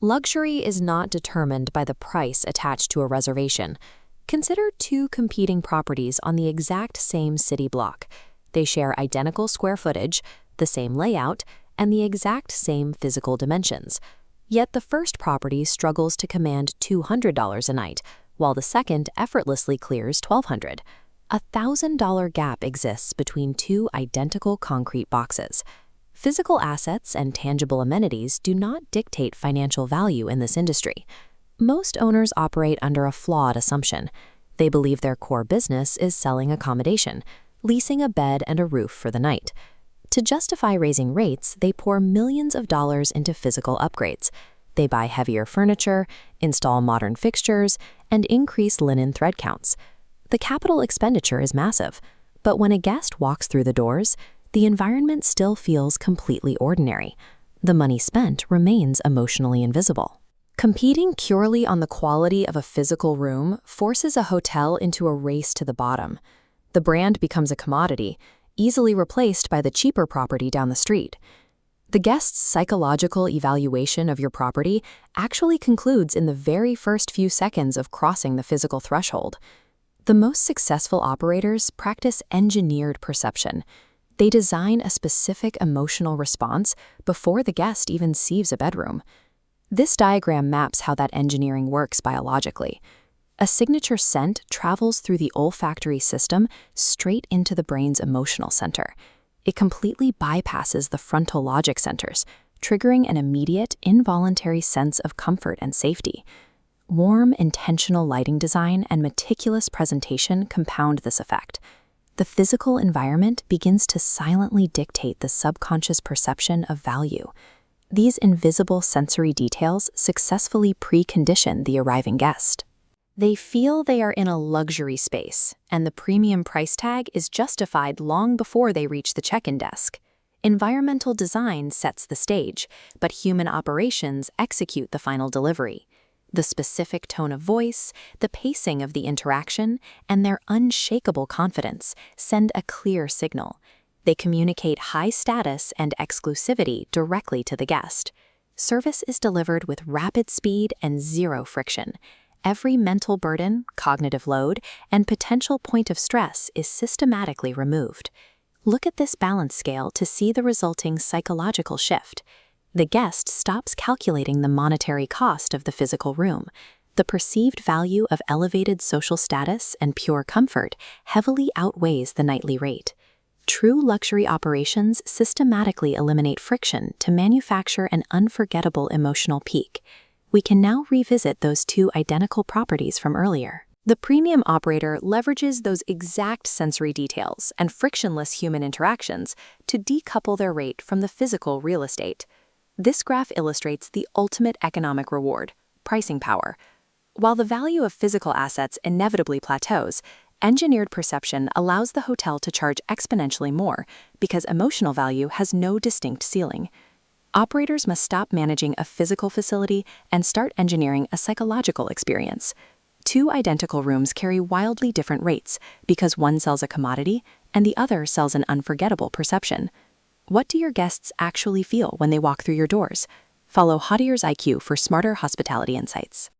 Luxury is not determined by the price attached to a reservation. Consider two competing properties on the exact same city block. They share identical square footage, the same layout, and the exact same physical dimensions. Yet the first property struggles to command $200 a night, while the second effortlessly clears $1,200. A $1,000 gap exists between two identical concrete boxes. Physical assets and tangible amenities do not dictate financial value in this industry. Most owners operate under a flawed assumption. They believe their core business is selling accommodation, leasing a bed and a roof for the night. To justify raising rates, they pour millions of dollars into physical upgrades. They buy heavier furniture, install modern fixtures, and increase linen thread counts. The capital expenditure is massive, but when a guest walks through the doors, the environment still feels completely ordinary. The money spent remains emotionally invisible. Competing purely on the quality of a physical room forces a hotel into a race to the bottom. The brand becomes a commodity, easily replaced by the cheaper property down the street. The guest's psychological evaluation of your property actually concludes in the very first few seconds of crossing the physical threshold. The most successful operators practice engineered perception. They design a specific emotional response before the guest even sees a bedroom. This diagram maps how that engineering works biologically. A signature scent travels through the olfactory system straight into the brain's emotional center. It completely bypasses the frontal logic centers, triggering an immediate, involuntary sense of comfort and safety. Warm, intentional lighting design and meticulous presentation compound this effect. The physical environment begins to silently dictate the subconscious perception of value. These invisible sensory details successfully precondition the arriving guest. They feel they are in a luxury space, and the premium price tag is justified long before they reach the check-in desk. Environmental design sets the stage, but human operations execute the final delivery. The specific tone of voice, the pacing of the interaction, and their unshakable confidence send a clear signal. They communicate high status and exclusivity directly to the guest. Service is delivered with rapid speed and zero friction. Every mental burden, cognitive load, and potential point of stress is systematically removed. Look at this balance scale to see the resulting psychological shift. The guest stops calculating the monetary cost of the physical room. The perceived value of elevated social status and pure comfort heavily outweighs the nightly rate. True luxury operations systematically eliminate friction to manufacture an unforgettable emotional peak. We can now revisit those two identical properties from earlier. The premium operator leverages those exact sensory details and frictionless human interactions to decouple their rate from the physical real estate. This graph illustrates the ultimate economic reward, pricing power. While the value of physical assets inevitably plateaus, engineered perception allows the hotel to charge exponentially more because emotional value has no distinct ceiling. Operators must stop managing a physical facility and start engineering a psychological experience. Two identical rooms carry wildly different rates because one sells a commodity and the other sells an unforgettable perception. What do your guests actually feel when they walk through your doors? Follow Hoteliers IQ for smarter hospitality insights.